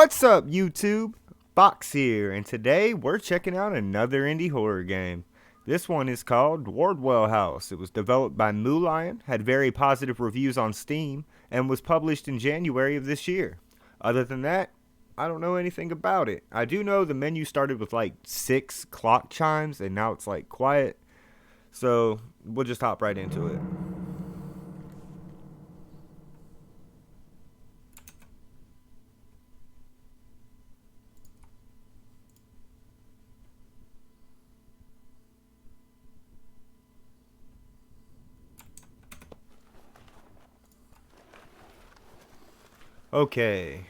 What's up, YouTube? Fox here, and today we're checking out another indie horror game. This one is called Wardwell House. It was developed by Moo Lion, had very positive reviews on Steam, and was published in January of this year. Other than that, I don't know anything about it. I do know the menu started with like 6 clock chimes, and now it's like quiet. So we'll just hop right into it. Okay,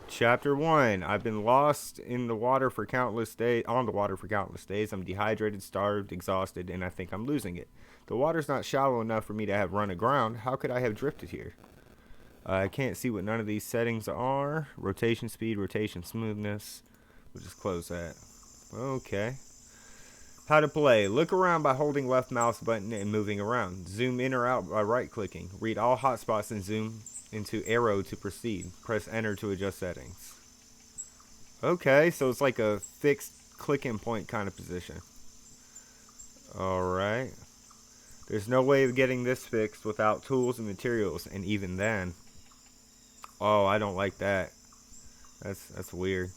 Chapter 1. I've been lost in the water for countless days. On the water for countless days. I'm dehydrated, starved, exhausted, and I think I'm losing it. The water's not shallow enough for me to have run aground. How could I have drifted here? I can't see what none of these settings are. Rotation speed, rotation smoothness. We'll just close that. Okay. How to play. Look around by holding left mouse button and moving around. Zoom in or out by right clicking. Read all hotspots and zoom into arrow to proceed. Press enter to adjust settings. Okay, so it's like a fixed click and point kind of position. Alright. There's no way of getting this fixed without tools and materials, and even then. Oh, I don't like that. That's weird.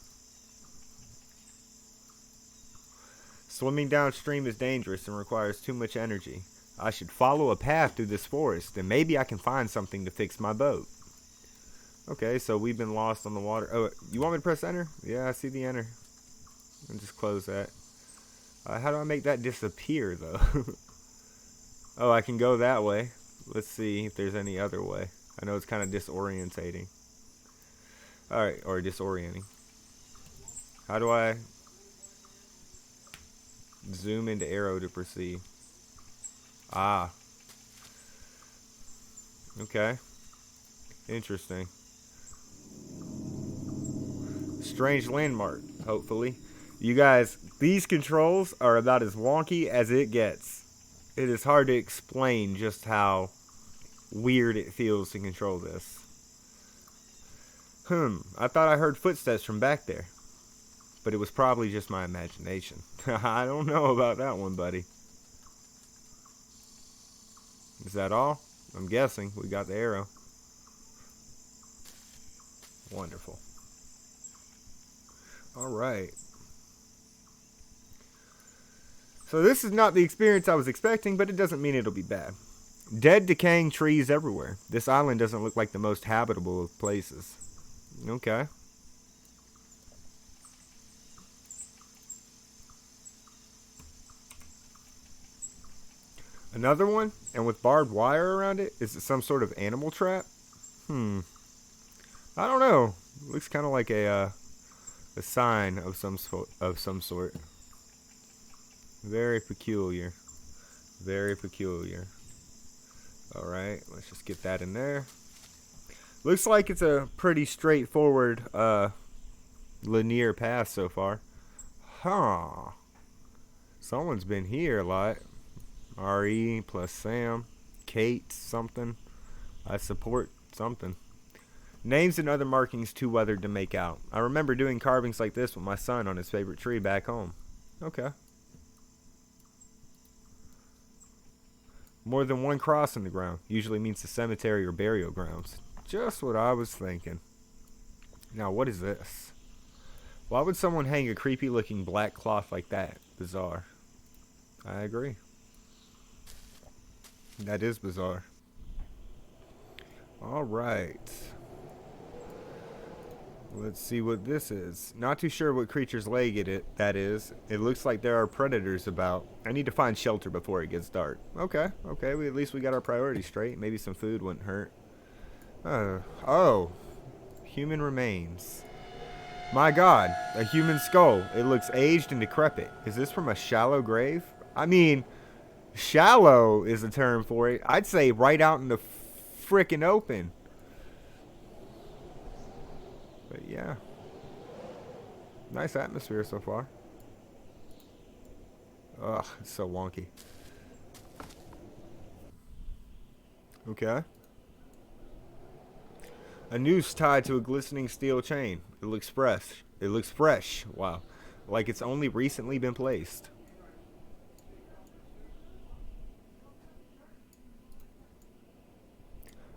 Swimming downstream is dangerous and requires too much energy. I should follow a path through this forest, and maybe I can find something to fix my boat. Okay, so we've been lost on the water. Oh, you want me to press enter? Yeah, I see the enter. And just close that. How do I make that disappear, though? Oh, I can go that way. Let's see if there's any other way. I know it's kind of disorientating. Alright, or disorienting. How do I zoom into arrow to proceed? Ah. Okay. Interesting. Strange landmark, hopefully. You guys, these controls are about as wonky as it gets. It is hard to explain just how weird it feels to control this. I thought I heard footsteps from back there. But it was probably just my imagination. I don't know about that one, buddy. Is that all? I'm guessing. We got the arrow. Wonderful. Alright. So this is not the experience I was expecting, but it doesn't mean it'll be bad. Dead, decaying trees everywhere. This island doesn't look like the most habitable of places. Okay. Another one? And with barbed wire around it? Is it some sort of animal trap? I don't know. Looks kind of like a sign of some sort. Very peculiar. Very peculiar. Alright, let's just get that in there. Looks like it's a pretty straightforward linear path so far. Huh. Someone's been here a lot. RE plus Sam, Kate, something. I support something. Names and other markings too weathered to make out. I remember doing carvings like this with my son on his favorite tree back home. Okay. More than one cross in the ground. Usually means the cemetery or burial grounds. Just what I was thinking. Now, what is this? Why would someone hang a creepy looking black cloth like that? Bizarre. I agree. That is bizarre. Alright. Let's see what this is. Not too sure what creature's leg that is. It looks like there are predators about. I need to find shelter before it gets dark. Okay, okay. At least we got our priorities straight. Maybe some food wouldn't hurt. Oh. Human remains. My god. A human skull. It looks aged and decrepit. Is this from a shallow grave? I mean, shallow is a term for it. I'd say right out in the frickin' open. But yeah. Nice atmosphere so far. Ugh, it's so wonky. Okay. A noose tied to a glistening steel chain. It looks fresh. It looks fresh. Wow. Like it's only recently been placed.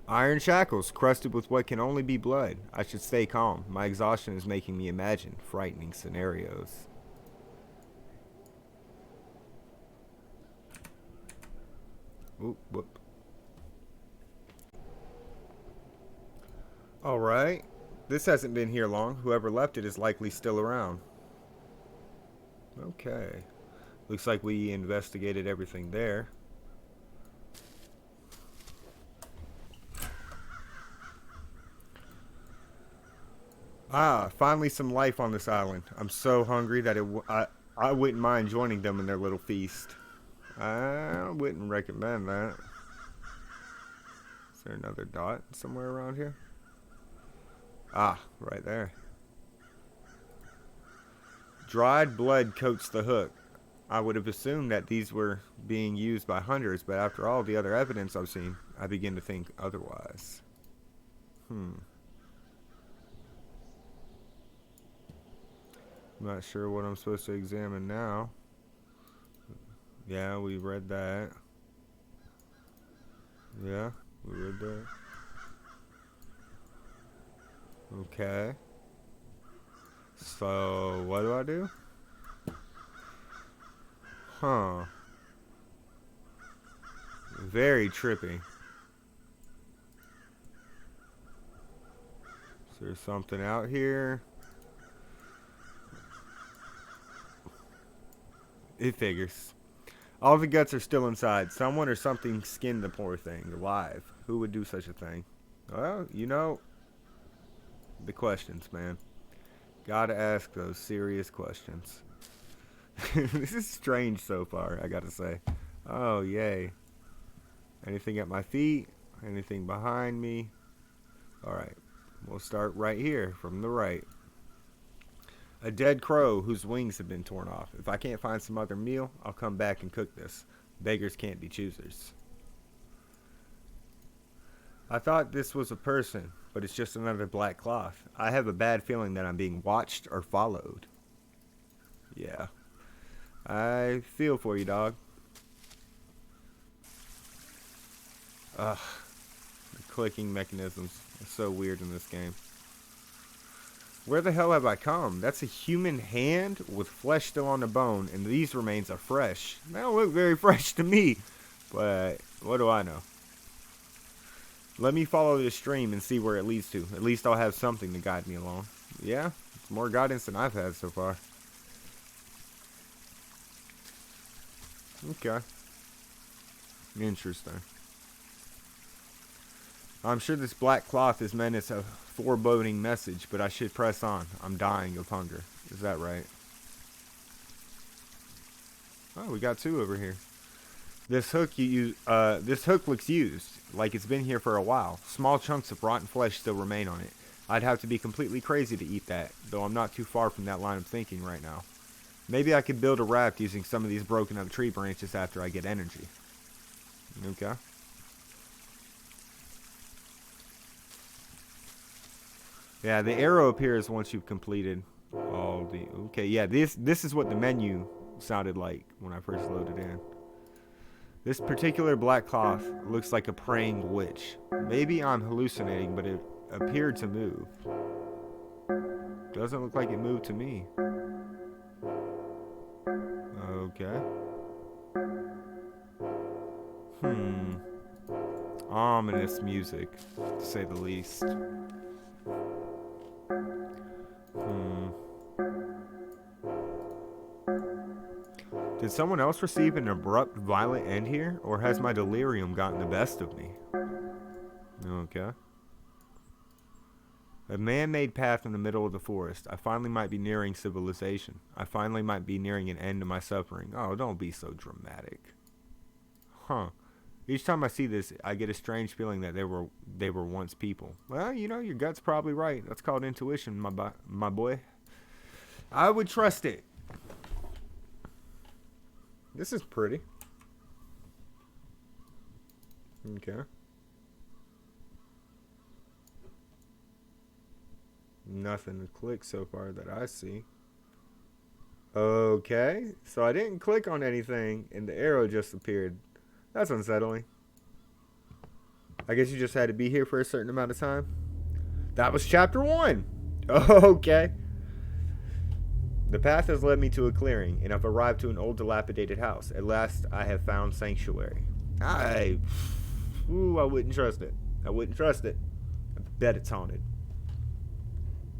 Iron shackles, crusted with what can only be blood. I should stay calm. My exhaustion is making me imagine frightening scenarios. Oop, whoop. Alright. This hasn't been here long. Whoever left it is likely still around. Okay. Looks like we investigated everything there. Ah, finally some life on this island. I'm so hungry that I wouldn't mind joining them in their little feast. I wouldn't recommend that. Is there another dot somewhere around here? Ah, right there. Dried blood coats the hook. I would have assumed that these were being used by hunters, but after all the other evidence I've seen, I begin to think otherwise. I'm not sure what I'm supposed to examine now. Yeah, we read that. Yeah, we read that. Okay. So, what do I do? Huh. Very trippy. Is there something out here? It figures. All the guts are still inside. Someone or something skinned the poor thing alive. Who would do such a thing? Well, you know, the questions, man. Gotta ask those serious questions. This is strange so far, I gotta say. Oh, yay. Anything at my feet? Anything behind me? Alright. We'll start right here, from the right. A dead crow whose wings have been torn off. If I can't find some other meal, I'll come back and cook this. Beggars can't be choosers. I thought this was a person, but it's just another black cloth. I have a bad feeling that I'm being watched or followed. Yeah. I feel for you, dog. Ugh. The clicking mechanisms are so weird in this game. Where the hell have I come? That's a human hand with flesh still on the bone, and these remains are fresh. They don't look very fresh to me, but what do I know? Let me follow this stream and see where it leads to. At least I'll have something to guide me along. Yeah, it's more guidance than I've had so far. Okay. Interesting. I'm sure this black cloth is meant as a foreboding message, but I should press on. I'm dying of hunger. Is that right? Oh, we got two over here. This hook this hook looks used, like it's been here for a while. Small chunks of rotten flesh still remain on it. I'd have to be completely crazy to eat that, though I'm not too far from that line of thinking right now. Maybe I could build a raft using some of these broken up tree branches after I get energy. Okay. Yeah, the arrow appears once you've completed all the... Okay, yeah, this is what the menu sounded like when I first loaded in. This particular black cloth looks like a praying witch. Maybe I'm hallucinating, but it appeared to move. Doesn't look like it moved to me. Okay. Ominous music, to say the least. Did someone else receive an abrupt, violent end here? Or has my delirium gotten the best of me? Okay. A man-made path in the middle of the forest. I finally might be nearing civilization. I finally might be nearing an end to my suffering. Oh, don't be so dramatic. Huh. Each time I see this, I get a strange feeling that they were once people. Well, you know, your gut's probably right. That's called intuition, my boy. I would trust it. This is pretty. Okay. Nothing to click so far that I see. Okay, so I didn't click on anything and the arrow just appeared. That's unsettling. I guess you just had to be here for a certain amount of time. That was chapter 1. Okay. The path has led me to a clearing, and I've arrived to an old dilapidated house. At last, I have found sanctuary. I wouldn't trust it. I wouldn't trust it. I bet it's haunted.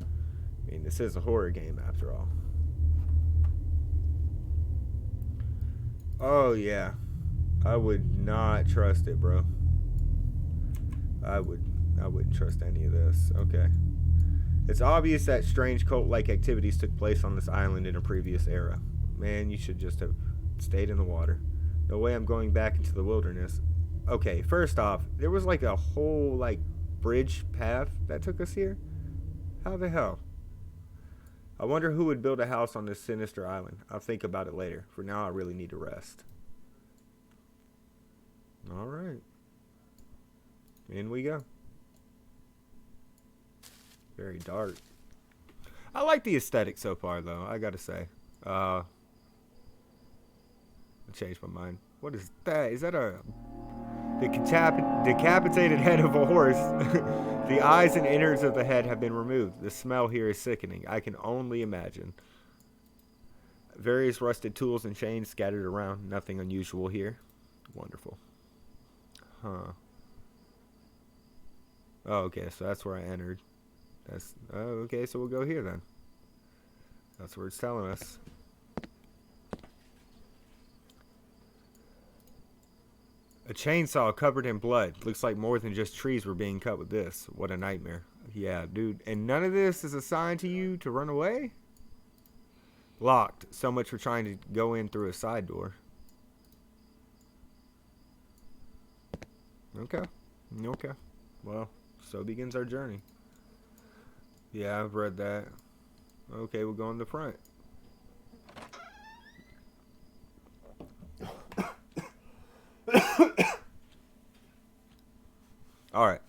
I mean, this is a horror game after all. Oh, yeah. I would not trust it, bro. I wouldn't trust any of this. Okay. It's obvious that strange cult-like activities took place on this island in a previous era. Man, you should just have stayed in the water. No way I'm going back into the wilderness. Okay, first off, there was like a whole, like, bridge path that took us here. How the hell? I wonder who would build a house on this sinister island. I'll think about it later. For now, I really need to rest. Alright. In we go. Very dark. I like the aesthetic so far, though. I gotta say. I changed my mind. What is that? Is that the decapitated head of a horse? The eyes and innards of the head have been removed. The smell here is sickening. I can only imagine. Various rusted tools and chains scattered around. Nothing unusual here. Wonderful. Huh. Oh, okay. So that's where I entered. Okay, so we'll go here then. That's where it's telling us. A chainsaw covered in blood. Looks like more than just trees were being cut with this. What a nightmare. Yeah, dude. And none of this is a sign to you to run away? Locked. So much for trying to go in through a side door. Okay. Okay. Well, so begins our journey. Yeah, I've read that. Okay, we'll go in the front. Alright.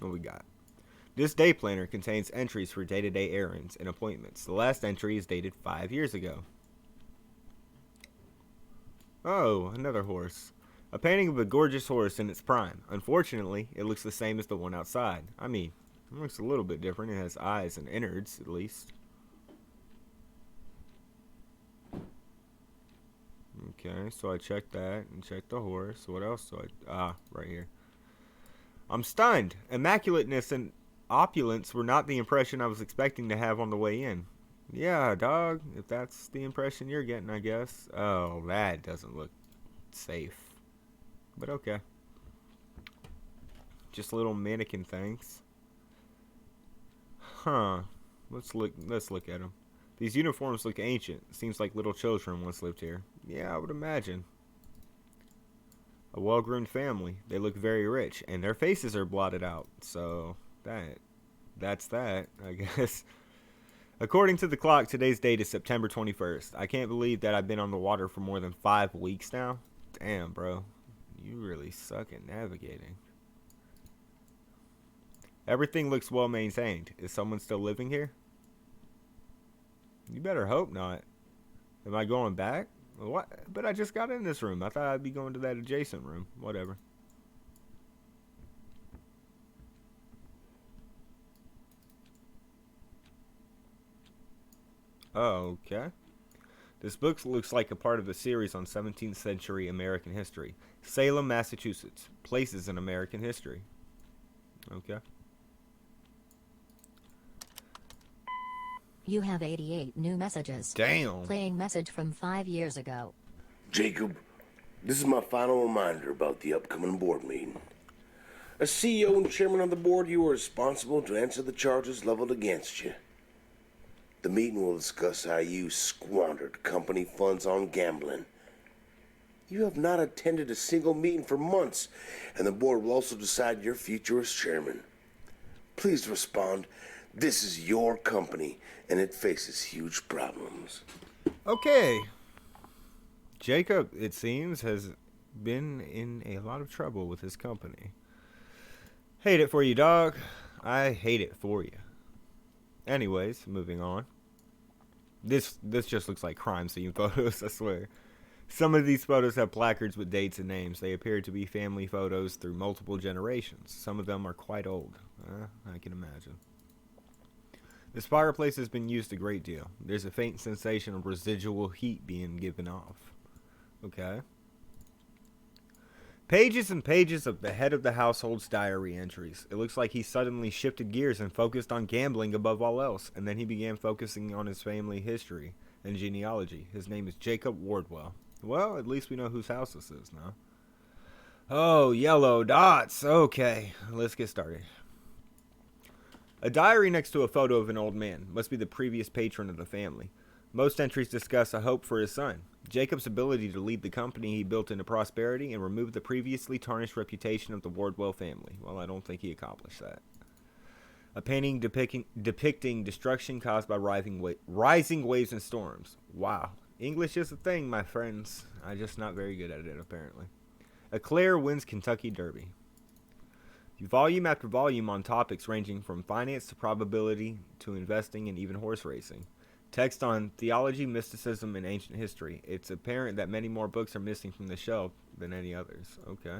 What we got? This day planner contains entries for day-to-day errands and appointments. The last entry is dated 5 years ago. Oh, another horse. A painting of a gorgeous horse in its prime. Unfortunately, it looks the same as the one outside. I mean, it looks a little bit different. It has eyes and innards, at least. Okay, so I checked that and checked the horse. What else do I... right here. I'm stunned. Immaculateness and opulence were not the impression I was expecting to have on the way in. Yeah, dog, if that's the impression you're getting, I guess. Oh, that doesn't look safe. But okay. Just little mannequin things. Huh. Let's look at them. These uniforms look ancient. Seems like little children once lived here. Yeah, I would imagine. A well-groomed family. They look very rich, and their faces are blotted out. So that's that, I guess. According to the clock, today's date is September 21st. I can't believe that I've been on the water for more than 5 weeks now. Damn, bro. You really suck at navigating. Everything looks well maintained. Is someone still living here? You better hope not. Am I going back? What? But I just got in this room. I thought I'd be going to that adjacent room. Whatever. Okay. This book looks like a part of a series on 17th century American history. Salem, Massachusetts. Places in American history. Okay. You have 88 new messages. Damn. Playing message from 5 years ago. Jacob, this is my final reminder about the upcoming board meeting. As CEO and chairman of the board, you are responsible to answer the charges leveled against you. The meeting will discuss how you squandered company funds on gambling. You have not attended a single meeting for months, and the board will also decide your future as chairman. Please respond. This is your company, and it faces huge problems. Okay. Jacob, it seems, has been in a lot of trouble with his company. Hate it for you, dog. I hate it for you. Anyways, moving on. This just looks like crime scene photos, I swear. Some of these photos have placards with dates and names. They appear to be family photos through multiple generations. Some of them are quite old. I can imagine. This fireplace has been used a great deal. There's a faint sensation of residual heat being given off. Okay. Pages and pages of the head of the household's diary entries. It looks like he suddenly shifted gears and focused on gambling above all else, and then he began focusing on his family history and genealogy. His name is Jacob Wardwell. Well, at least we know whose house this is now. Oh, yellow dots. Okay, let's get started. A diary next to a photo of an old man. Must be the previous patron of the family. Most entries discuss a hope for his son. Jacob's ability to lead the company he built into prosperity and remove the previously tarnished reputation of the Wardwell family. Well, I don't think he accomplished that. A painting depicting destruction caused by rising waves and storms. Wow. English is a thing, my friends. I'm just not very good at it, apparently. Eclair wins Kentucky Derby. Volume after volume on topics ranging from finance to probability to investing and even horse racing. Text on theology, mysticism, and ancient history. It's apparent that many more books are missing from the shelf than any others. Okay.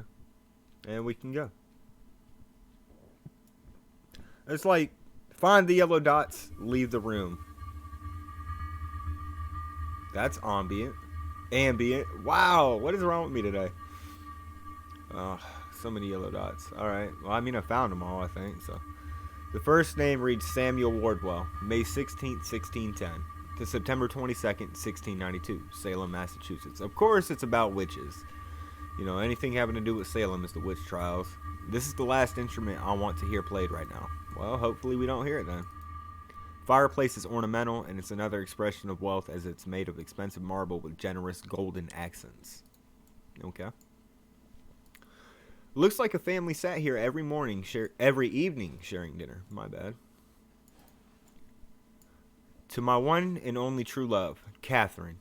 And we can go. It's like, find the yellow dots, leave the room. That's ambient. Wow, what is wrong with me today? Oh, so many yellow dots. Alright, well, I mean, I found them all, I think, so. The first name reads Samuel Wardwell, May 16th, 1610, to September 22nd, 1692, Salem, Massachusetts. Of course, it's about witches. You know, anything having to do with Salem is the witch trials. This is the last instrument I want to hear played right now. Well, hopefully we don't hear it then. Fireplace is ornamental, and it's another expression of wealth as it's made of expensive marble with generous golden accents. Okay. Looks like a family sat here every evening sharing dinner. My bad. To my one and only true love, Catherine,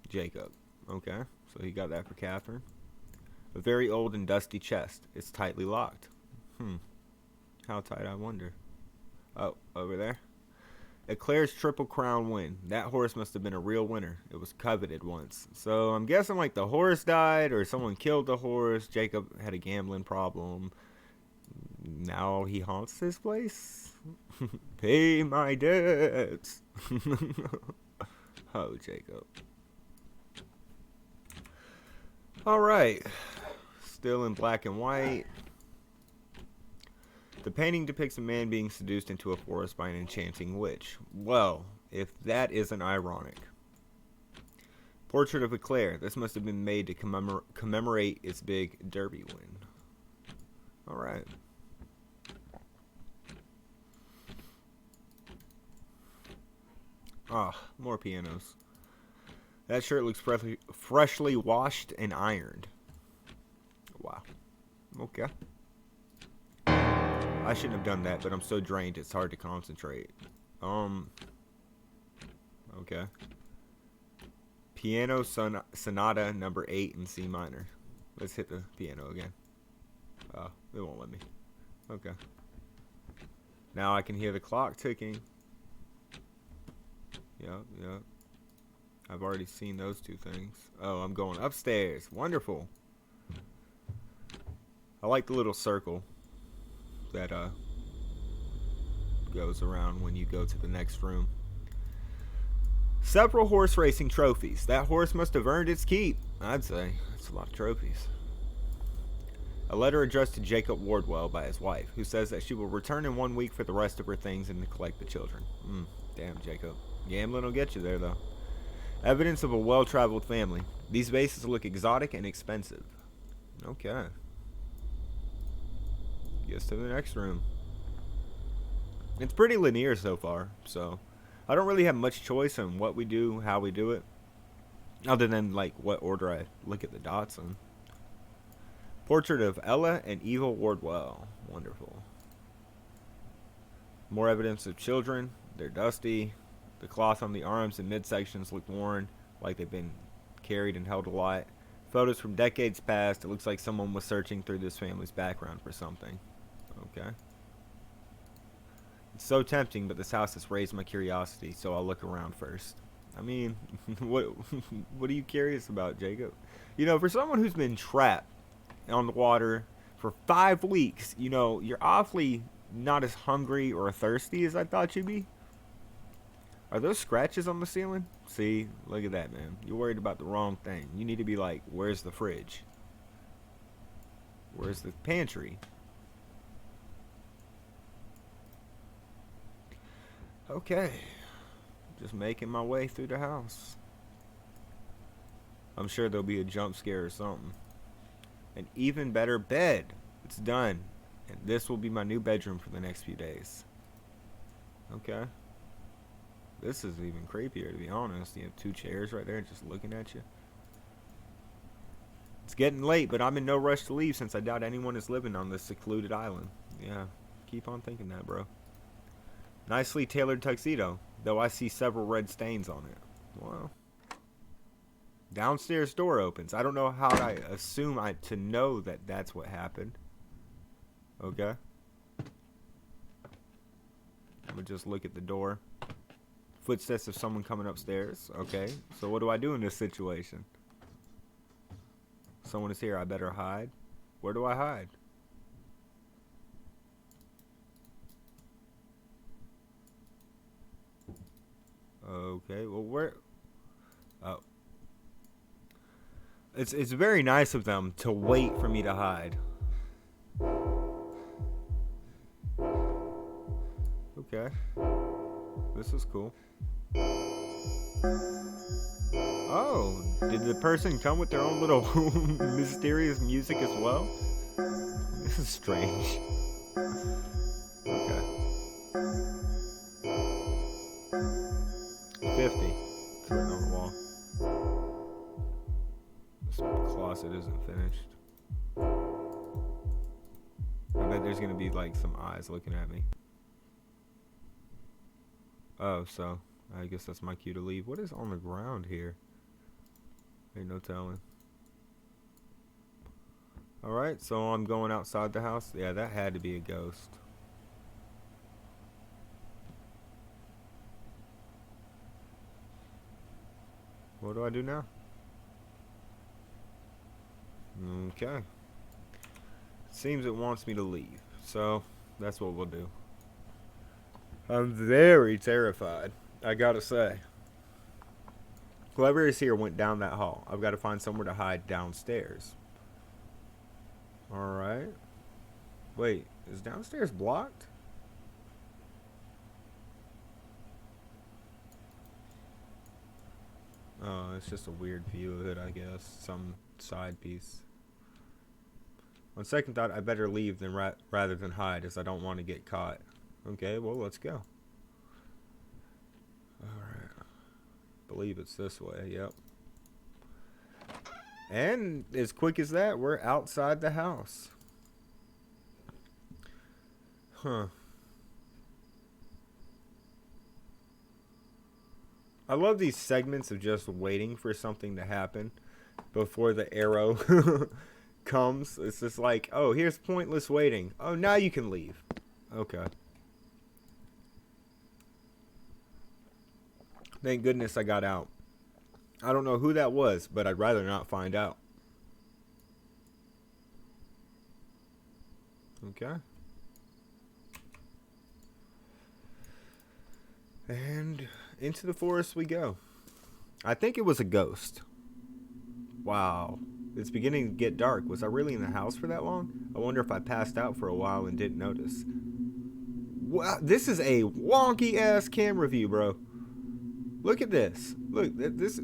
Jacob. Okay, so he got that for Catherine. A very old and dusty chest. It's tightly locked. How tight, I wonder. Oh, over there. Eclair's Triple Crown win. That horse must have been a real winner. It was coveted once. So I'm guessing like the horse died or someone killed the horse. Jacob had a gambling problem. Now he haunts this place. Pay my debts. Oh, Jacob. Alright. Still in black and white. The painting depicts a man being seduced into a forest by an enchanting witch. Well, if that isn't ironic. Portrait of Eclair. This must have been made to commemorate its big derby win. Alright. Ah, more pianos. That shirt looks freshly washed and ironed. Wow. Okay. I shouldn't have done that, but I'm so drained it's hard to concentrate. Okay. Piano Sonata number 8 in C minor. Let's hit the piano again. Oh, it won't let me. Okay. Now I can hear the clock ticking. Yep. I've already seen those two things. Oh, I'm going upstairs. Wonderful. I like the little circle that goes around when you go to the next room. Several horse racing trophies. That horse must have earned its keep, I'd say. That's a lot of trophies. A letter addressed to Jacob Wardwell by his wife, who says that she will return in 1 week for the rest of her things and to collect the children. Damn, Jacob. Gambling will get you there, though. Evidence of a well-traveled family. These vases look exotic and expensive. Okay. Gets to the next room. It's pretty linear so far, so I don't really have much choice on what we do, how we do it, other than like what order I look at the dots in. Portrait of Ella and Eva Wardwell. Wonderful. More evidence of children. They're dusty. The cloth on the arms and midsections look worn, like they've been carried and held a lot. Photos from decades past. It looks like someone was searching through this family's background for something. Okay. It's so tempting, but this house has raised my curiosity, so I'll look around first. I mean, what what are you curious about, Jacob? You know, for someone who's been trapped on the water for 5 weeks, you know, you're awfully not as hungry or thirsty as I thought you'd be. Are those scratches on the ceiling? See, look at that, man. You're worried about the wrong thing. You need to be like, where's the fridge? Where's the pantry? Okay. Just making my way through the house. I'm sure there'll be a jump scare or something. An even better bed. It's done. And this will be my new bedroom for the next few days. Okay. This is even creepier, to be honest. You have 2 chairs right there just looking at you. It's getting late, but I'm in no rush to leave since I doubt anyone is living on this secluded island. Yeah, keep on thinking that, bro. Nicely tailored tuxedo, though I see several red stains on it. Wow. Downstairs door opens. I don't know how I assume to know that that's what happened. Okay. I'm gonna just look at the door. Footsteps of someone coming upstairs. Okay. So what do I do in this situation? Someone is here. I better hide. Where do I hide? Okay. Well, where? Oh. It's very nice of them to wait for me to hide. Okay. This is cool. Oh, did the person come with their own little mysterious music as well? This is strange. Okay. 50. It's written on the wall. This closet isn't finished. I bet there's gonna be like some eyes looking at me. Oh, so I guess that's my cue to leave. What is on the ground here? Ain't no telling. Alright, so I'm going outside the house. Yeah, that had to be a ghost. What do I do now? Okay. Seems it wants me to leave. So, that's what we'll do. I'm very terrified, I gotta say. Whoever is here went down that hall. I've got to find somewhere to hide downstairs. Alright. Wait, is downstairs blocked? Oh, it's just a weird view of it, I guess. Some side piece. On second thought, I better leave than rather than hide, as I don't want to get caught. Okay, well, let's go. Alright. Believe it's this way, yep. And as quick as that, we're outside the house. Huh. I love these segments of just waiting for something to happen before the arrow comes. It's just like, oh, here's pointless waiting. Oh, now you can leave. Okay. Thank goodness I got out. I don't know who that was, but I'd rather not find out. Okay. And into the forest we go. I think it was a ghost. Wow. It's beginning to get dark. Was I really in the house for that long? I wonder if I passed out for a while and didn't notice. Wow, this is a wonky ass camera view, bro. Look at this. Look, this.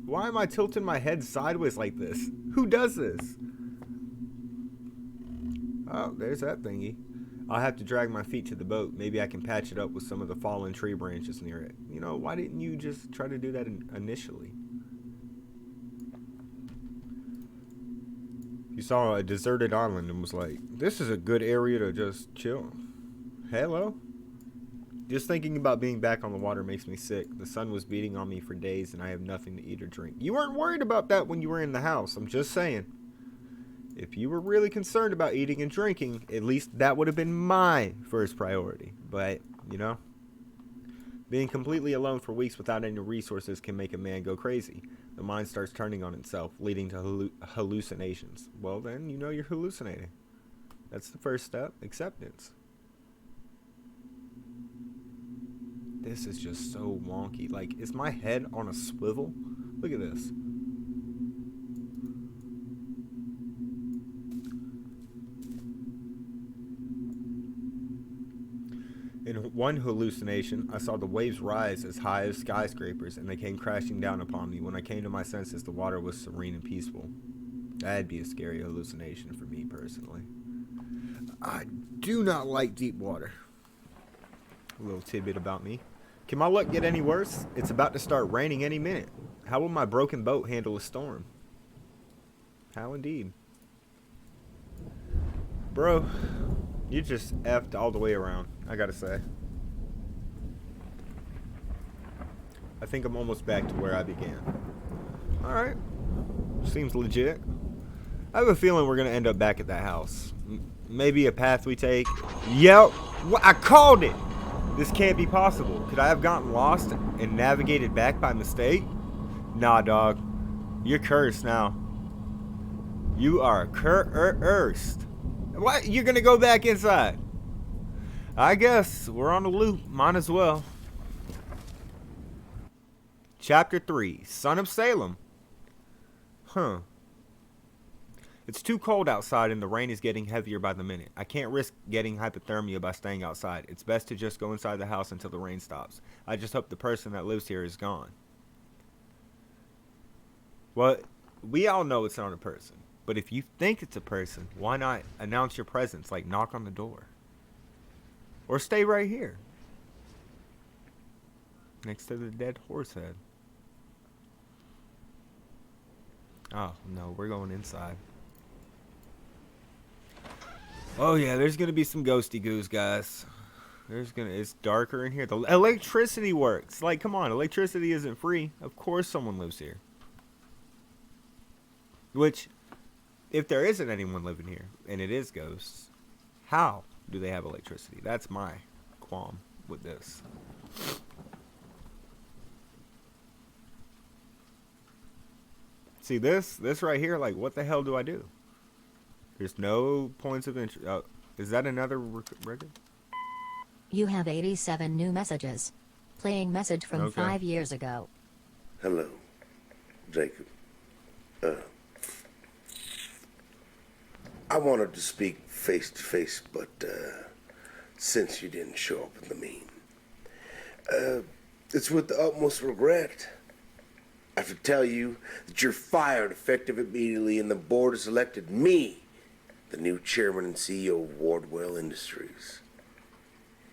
Why am I tilting my head sideways like this? Who does this? Oh, there's that thingy. I'll have to drag my feet to the boat. Maybe I can patch it up with some of the fallen tree branches near it. You know, why didn't you just try to do that initially? You saw a deserted island and was like, this is a good area to just chill. Hello? Just thinking about being back on the water makes me sick. The sun was beating on me for days and I have nothing to eat or drink. You weren't worried about that when you were in the house. I'm just saying. If you were really concerned about eating and drinking, at least that would have been my first priority. But, you know, being completely alone for weeks without any resources can make a man go crazy. The mind starts turning on itself, leading to hallucinations. Well, then, you know you're hallucinating. That's the first step, acceptance. This is just so wonky. Like, is my head on a swivel? Look at this. In one hallucination, I saw the waves rise as high as skyscrapers, and they came crashing down upon me. When I came to my senses, the water was serene and peaceful. That'd be a scary hallucination for me, personally. I do not like deep water. A little tidbit about me. Can my luck get any worse? It's about to start raining any minute. How will my broken boat handle a storm? How indeed. Bro, you just effed all the way around, I gotta say. I think I'm almost back to where I began. Alright. Seems legit. I have a feeling we're gonna end up back at that house. Maybe a path we take. Yep! I called it! This can't be possible. Could I have gotten lost and navigated back by mistake? Nah, dog. You're cursed now. You are cursed. What? You're gonna go back inside? I guess we're on the loop. Might as well. Chapter 3. Son of Salem. Huh. It's too cold outside and the rain is getting heavier by the minute. I can't risk getting hypothermia by staying outside. It's best to just go inside the house until the rain stops. I just hope the person that lives here is gone. Well, we all know it's not a person. But if you think it's a person, why not announce your presence, like knock on the door? Or stay right here. Next to the dead horse head. Oh, no, we're going inside. Oh, yeah, there's going to be some ghosty goos, guys. It's darker in here. The electricity works. Like, come on, electricity isn't free. Of course someone lives here. Which, if there isn't anyone living here, and it is ghosts, how do they have electricity? That's my qualm with this. See, this right here, like, what the hell do I do? There's no points of interest. Oh, is that another record? You have 87 new messages. Playing message from Okay. 5 years ago. Hello, Jacob. I wanted to speak face to face, but since you didn't show up in the mean, it's with the utmost regret. I have to tell you that you're fired effective immediately, and the board has elected me the new chairman and CEO of Wardwell Industries.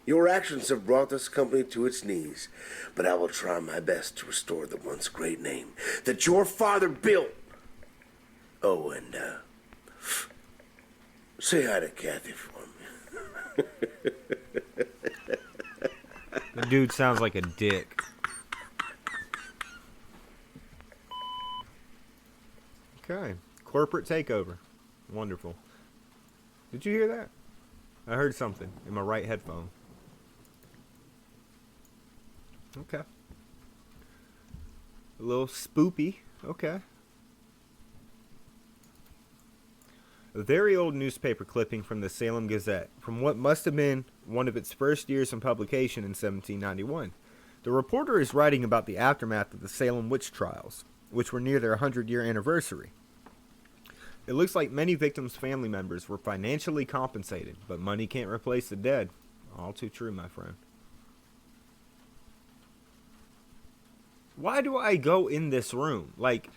Your actions have brought this company to its knees, but I will try my best to restore the once great name that your father built. Oh, and say hi to Kathy for me. The dude sounds like a dick. Okay. Corporate takeover. Wonderful. Did you hear that? I heard something in my right headphone. Okay. A little spoopy. Okay. A very old newspaper clipping from the Salem Gazette, from what must have been one of its first years in publication in 1791. The reporter is writing about the aftermath of the Salem witch trials, which were near their 100-year anniversary. It looks like many victims' family members were financially compensated, but money can't replace the dead. All too true, my friend. Why do I go in this room? Like,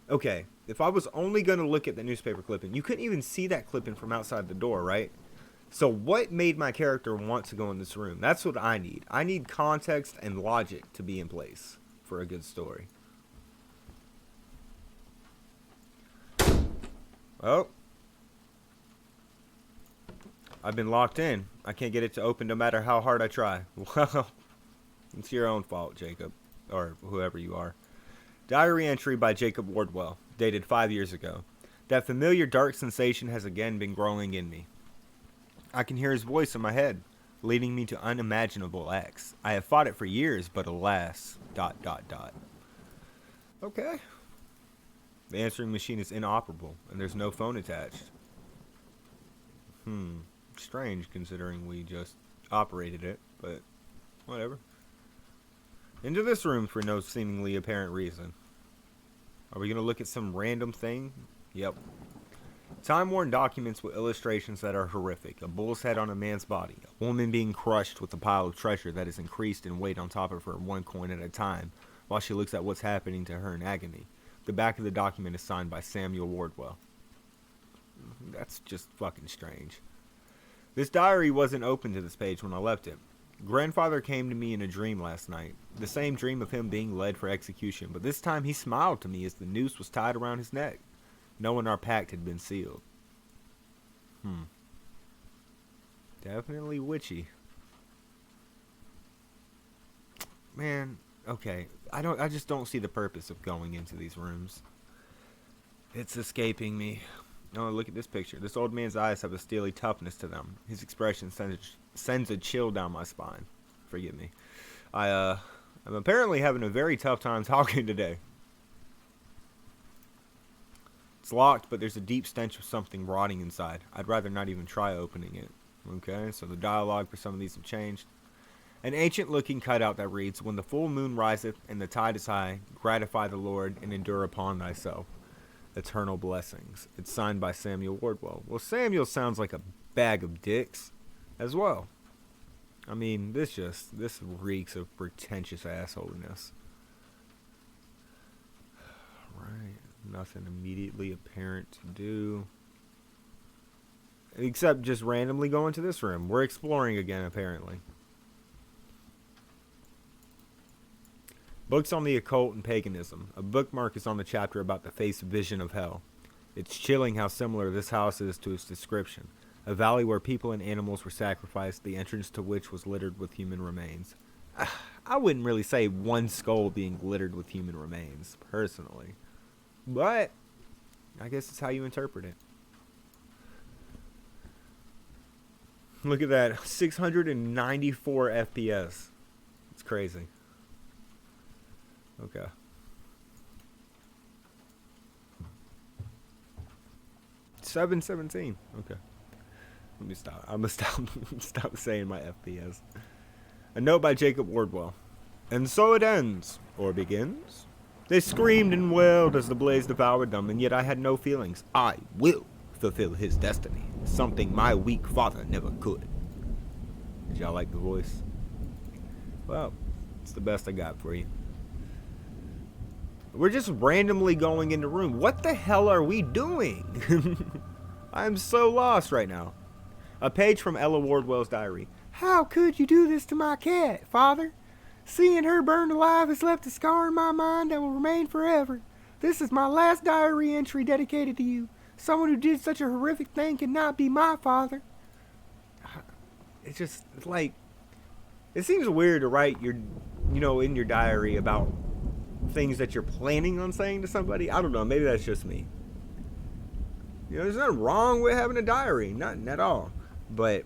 okay, if I was only going to look at the newspaper clipping, you couldn't even see that clipping from outside the door, right? So what made my character want to go in this room? That's what I need. I need context and logic to be in place for a good story. Oh. I've been locked in. I can't get it to open no matter how hard I try. Well, it's your own fault, Jacob. Or whoever you are. Diary entry by Jacob Wardwell, dated 5 years ago. That familiar dark sensation has again been growing in me. I can hear his voice in my head, leading me to unimaginable acts. I have fought it for years, but alas, ... Okay. The answering machine is inoperable, and there's no phone attached. Strange considering we just operated it, but whatever. Into this room for no seemingly apparent reason. Are we going to look at some random thing? Yep. Time-worn documents with illustrations that are horrific. A bull's head on a man's body. A woman being crushed with a pile of treasure that is increased in weight on top of her, one coin at a time, while she looks at what's happening to her in agony. The back of the document is signed by Samuel Wardwell. That's just fucking strange. This diary wasn't open to this page when I left it. Grandfather came to me in a dream last night. The same dream of him being led for execution, but this time he smiled to me as the noose was tied around his neck, knowing our pact had been sealed. Definitely witchy. Man, okay. I just don't see the purpose of going into these rooms. It's escaping me. Oh, look at this picture. This old man's eyes have a steely toughness to them. His expression sends a chill down my spine. Forgive me. I'm apparently having a very tough time talking today. It's locked, but there's a deep stench of something rotting inside. I'd rather not even try opening it. Okay, so the dialogue for some of these have changed. An ancient-looking cutout that reads, "When the full moon riseth and the tide is high, gratify the Lord and endure upon thyself eternal blessings." It's signed by Samuel Wardwell. Well, Samuel sounds like a bag of dicks as well. I mean, this reeks of pretentious assholeness. Right. Nothing immediately apparent to do. Except just randomly go into this room. We're exploring again, apparently. Books on the occult and paganism. A bookmark is on the chapter about the face vision of hell. It's chilling how similar this house is to its description. A valley where people and animals were sacrificed, the entrance to which was littered with human remains. I wouldn't really say one skull being littered with human remains, personally. But I guess it's how you interpret it. Look at that. 694 FPS. It's crazy. Okay. $717. Okay. Let me stop. I'm gonna stop saying my FPS. A note by Jacob Wardwell. And so it ends, or begins. They screamed and wailed as the blaze devoured them, and yet I had no feelings. I will fulfill his destiny. Something my weak father never could. Did y'all like the voice? Well, it's the best I got for you. We're just randomly going in the room. What the hell are we doing? I'm so lost right now. A page from Ella Wardwell's diary. How could you do this to my cat, Father? Seeing her burned alive has left a scar in my mind that will remain forever. This is my last diary entry dedicated to you. Someone who did such a horrific thing cannot be my father. It's just like, it seems weird to write in your diary about things that you're planning on saying to somebody. I don't know, maybe that's just me. There's nothing wrong with having a diary, nothing at all. But,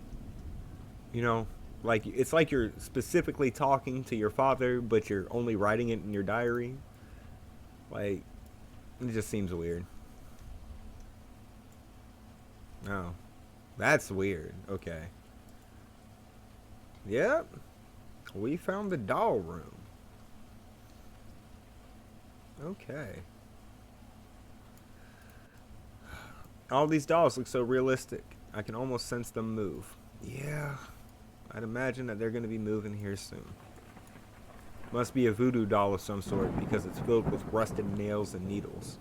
like, it's like you're specifically talking to your father, but you're only writing it in your diary. Like, it just seems weird. Oh, that's weird. Okay. Yep. We found the doll room. Okay. All these dolls look so realistic. I can almost sense them move. Yeah. I'd imagine that they're going to be moving here soon. Must be a voodoo doll of some sort because it's filled with rusted nails and needles.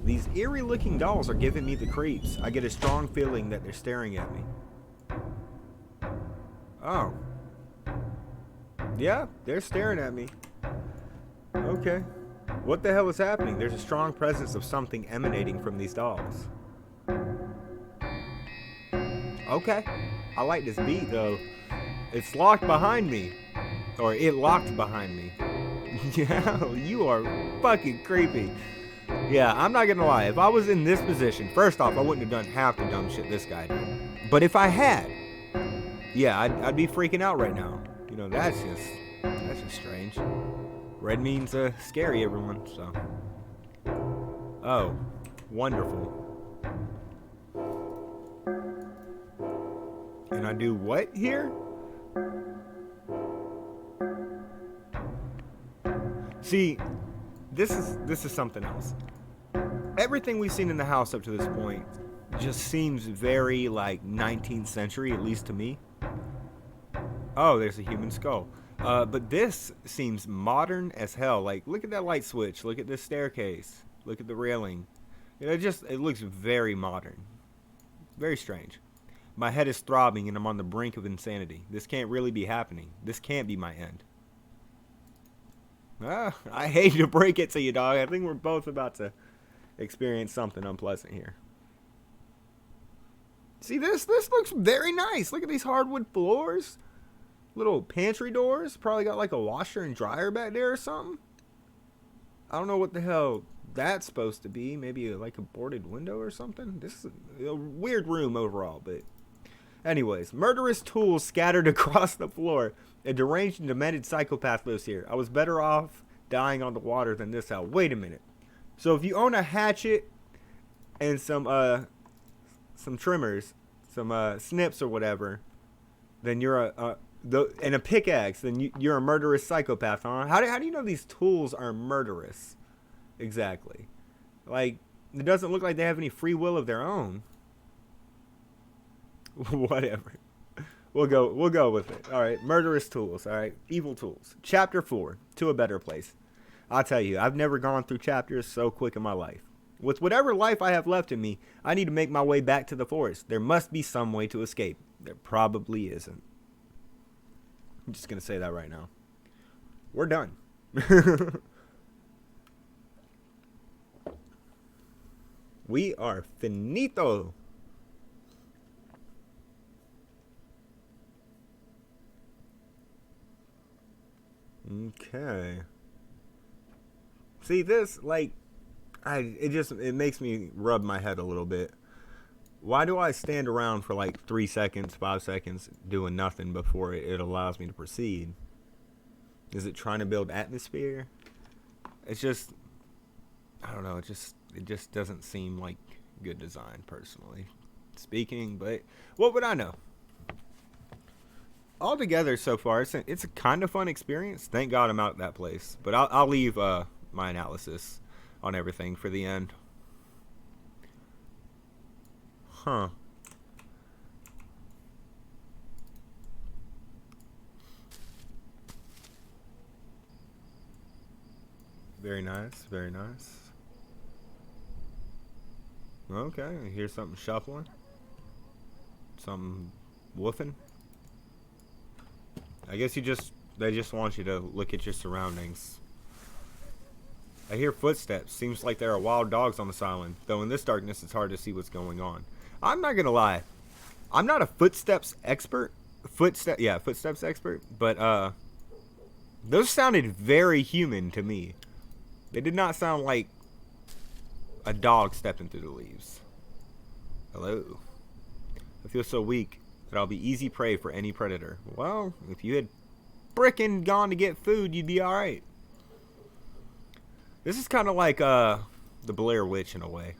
These eerie looking dolls are giving me the creeps. I get a strong feeling that they're staring at me. Oh. Yeah, they're staring at me. Okay. What the hell is happening? There's a strong presence of something emanating from these dolls. Okay. I like this beat though. It's locked behind me. Or it locked behind me. Yeah, you are fucking creepy. Yeah, I'm not gonna lie. If I was in this position, first off, I wouldn't have done half the dumb shit this guy did. But if I had, yeah, I'd be freaking out right now. You know, that's just strange. Red means scary, everyone. So, oh, wonderful. And I do what here? See, this is something else. Everything we've seen in the house up to this point just seems very like 19th century, at least to me. Oh, there's a human skull. But this seems modern as hell. Like, look at that light switch. Look at this staircase. Look at the railing. You know, it looks very modern. Very strange. My head is throbbing and I'm on the brink of insanity. This can't really be happening. This can't be my end. I hate to break it to you, dog. I think we're both about to experience something unpleasant here. See, this looks very nice. Look at these hardwood floors. Little pantry doors. Probably got like a washer and dryer back there or something. I don't know what the hell that's supposed to be. Maybe like a boarded window or something. This is a weird room overall, but anyways, murderous tools scattered across the floor. A deranged and demented psychopath lives here. I was better off dying on the water than this hell. Wait a minute. So if you own a hatchet and some trimmers, some snips or whatever, then you're and a pickaxe, then you're a murderous psychopath, huh? How do you know these tools are murderous? Exactly. Like, it doesn't look like they have any free will of their own. Whatever. We'll go with it. All right, murderous tools. All right, evil tools. Chapter 4, To a Better Place. I'll tell you, I've never gone through chapters so quick in my life. With whatever life I have left in me, I need to make my way back to the forest. There must be some way to escape. There probably isn't. I'm just going to say that right now. We're done. We are finito. Okay. See, this, like, it makes me rub my head a little bit. Why do I stand around for like 3 seconds, 5 seconds doing nothing before it allows me to proceed? Is it trying to build atmosphere? It's just, I don't know, it just doesn't seem like good design, personally speaking, but what would I know? Altogether, so far, it's a kind of fun experience. Thank God I'm out at that place. But I'll leave my analysis on everything for the end. Huh. Very nice, very nice. Okay, I hear something shuffling. Something woofing. I guess they just want you to look at your surroundings. I hear footsteps. Seems like there are wild dogs on this island. Though in this darkness, it's hard to see what's going on. I'm not gonna lie. I'm not a footsteps expert. Footsteps expert. But those sounded very human to me. They did not sound like a dog stepping through the leaves. Hello. I feel so weak that I'll be easy prey for any predator. Well, if you had frickin' gone to get food, you'd be alright. This is kind of like the Blair Witch in a way.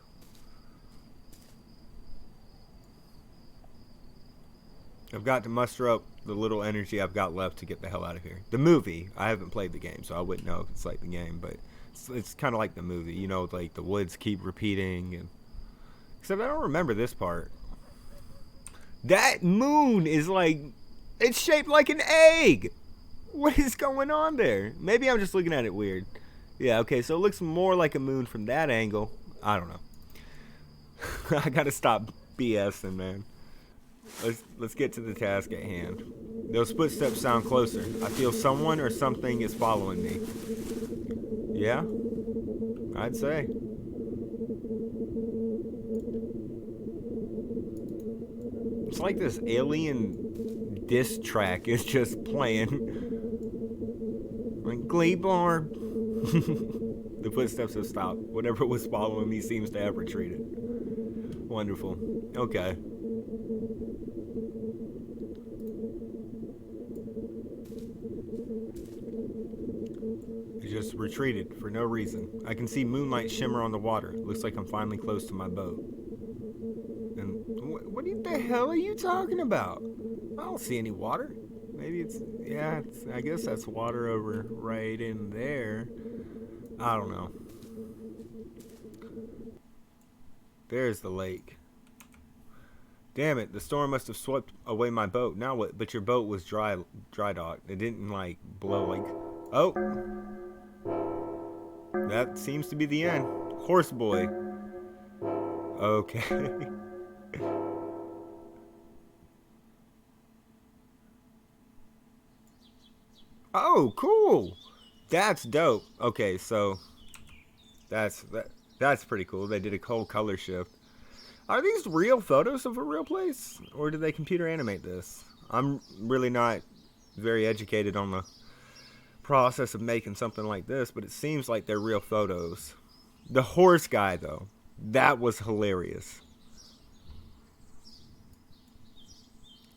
I've got to muster up the little energy I've got left to get the hell out of here. The movie, I haven't played the game, so I wouldn't know if it's like the game, but it's kind of like the movie. You know, like the woods keep repeating, and except I don't remember this part. That moon is like, it's shaped like an egg. What is going on there? Maybe I'm just looking at it weird. Yeah, okay, so it looks more like a moon from that angle. I don't know. I gotta stop BSing, man. Let's get to the task at hand. Those footsteps sound closer. I feel someone or something is following me. Yeah, I'd say. It's like this alien diss track is just playing. Like Glee Bar. The footsteps have stopped. Whatever was following me seems to have retreated. Wonderful. Okay. It just retreated for no reason. I can see moonlight shimmer on the water. Looks like I'm finally close to my boat. And what the hell are you talking about? I don't see any water. Maybe I guess that's water over right in there. I don't know. There's the lake. Damn it, the storm must have swept away my boat. Now what? But your boat was dry docked. It didn't like blow like... Oh! That seems to be the end. Horse boy. Okay. Oh, cool. That's dope. Okay, so that's pretty cool. They did a whole color shift. Are these real photos of a real place, or did they computer animate this? I'm really not very educated on the process of making something like this, but it seems like they're real photos. The horse guy, though, that was hilarious.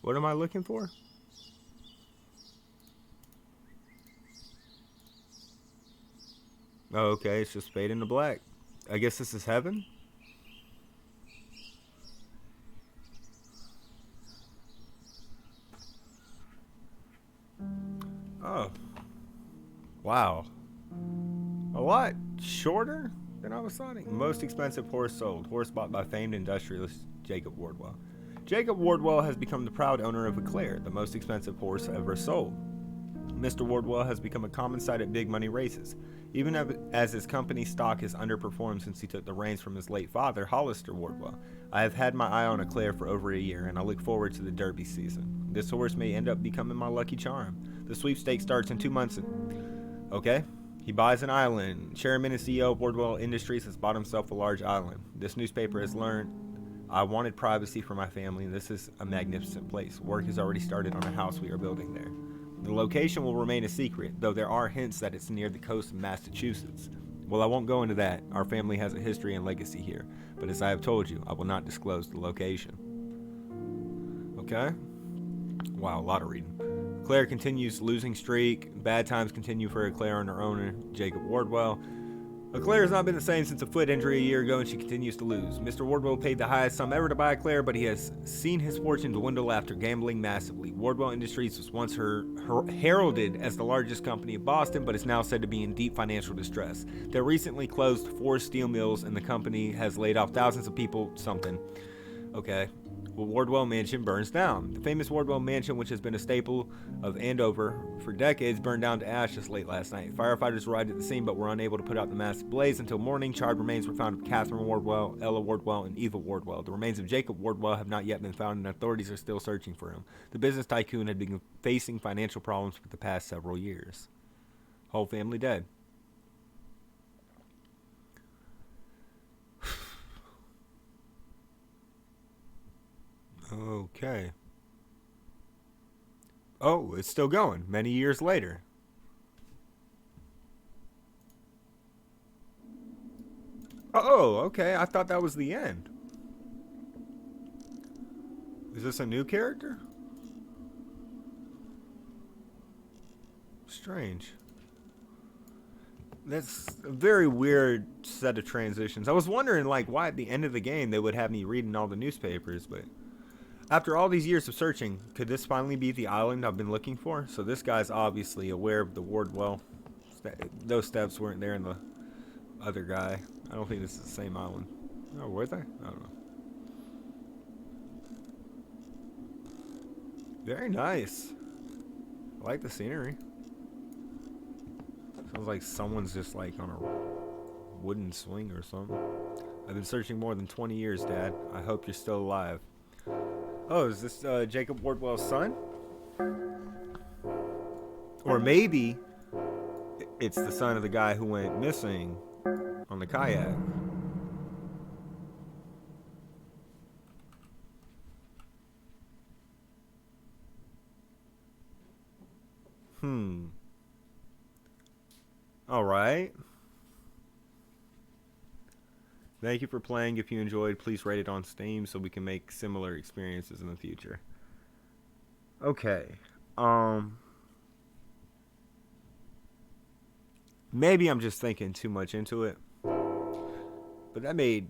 What am I looking for? Oh, okay, it's just fade into black. I guess this is heaven? Oh. Wow. A lot shorter than I was thought. Most expensive horse sold. Horse bought by famed industrialist Jacob Wardwell. Jacob Wardwell has become the proud owner of Eclair, the most expensive horse ever sold. Mr. Wardwell has become a common sight at big money races. Even as his company stock has underperformed since he took the reins from his late father, Hollister Wardwell, I have had my eye on Eclair for over a year, and I look forward to the Derby season. This horse may end up becoming my lucky charm. The sweepstakes starts in 2 months. Okay. He buys an island. Chairman and CEO of Wardwell Industries has bought himself a large island. This newspaper has learned I wanted privacy for my family, and this is a magnificent place. Work has already started on a house we are building there. The location will remain a secret, though there are hints that it's near the coast of Massachusetts. Well, I won't go into that. Our family has a history and legacy here, but as I have told you, I will not disclose the location. Okay. Wow, a lot of reading. Claire continues losing streak. Bad times continue for Eclair and her owner, Jacob Wardwell. Eclair has not been the same since a foot injury a year ago, and she continues to lose. Mr. Wardwell paid the highest sum ever to buy Eclair, but he has seen his fortune dwindle after gambling massively. Wardwell Industries was once heralded as the largest company in Boston, but is now said to be in deep financial distress. They recently closed 4 steel mills, and the company has laid off thousands of people. Something. Okay. Well, Wardwell Mansion burns down. The famous Wardwell Mansion, which has been a staple of Andover for decades, burned down to ashes late last night. Firefighters arrived at the scene but were unable to put out the massive blaze until morning. Charred remains were found of Catherine Wardwell, Ella Wardwell, and Eva Wardwell. The remains of Jacob Wardwell have not yet been found, and authorities are still searching for him. The business tycoon had been facing financial problems for the past several years. Whole family dead. Okay. Oh, it's still going. Many years later. Oh, okay. I thought that was the end. Is this a new character? Strange. That's a very weird set of transitions. I was wondering, like, why at the end of the game they would have me reading all the newspapers, but... After all these years of searching, could this finally be the island I've been looking for? So this guy's obviously aware of the Wardwell. Those steps weren't there in the other guy. I don't think this is the same island. Oh, were they? I don't know. Very nice. I like the scenery. Sounds like someone's just like on a wooden swing or something. I've been searching more than 20 years, Dad. I hope you're still alive. Oh, is this Jacob Wardwell's son? Or maybe it's the son of the guy who went missing on the kayak. All right. Thank you for playing. If you enjoyed, please rate it on Steam so we can make similar experiences in the future. Okay. Maybe I'm just thinking too much into it, but that made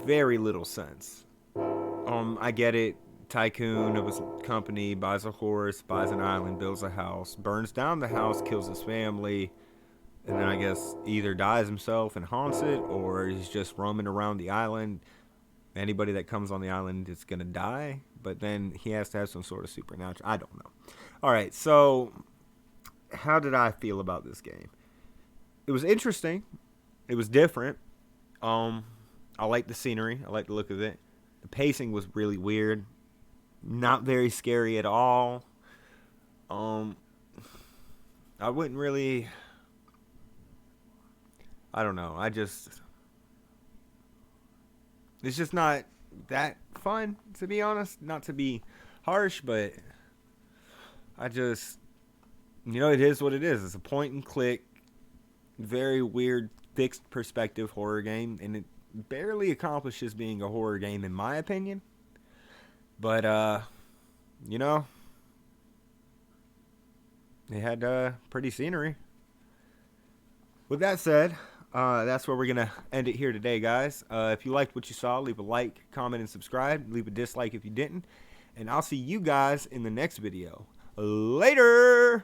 very little sense. I get it. Tycoon of his company buys a horse, buys an island, builds a house, burns down the house, kills his family, and then I guess either dies himself and haunts it, or he's just roaming around the island. Anybody that comes on the island is gonna die, but then he has to have some sort of supernatural. I don't know. All right, so how did I feel about this game? It was interesting. It was different. I like the scenery. I like the look of it. The pacing was really weird. Not very scary at all. I wouldn't really. I don't know. It's just not that fun, to be honest. Not to be harsh, but it is what it is. It's a point and click, very weird, fixed perspective horror game, and it barely accomplishes being a horror game, in my opinion. But, they had pretty scenery. With that said, that's where we're going to end it here today, guys. If you liked what you saw, leave a like, comment, and subscribe. Leave a dislike if you didn't. And I'll see you guys in the next video. Later!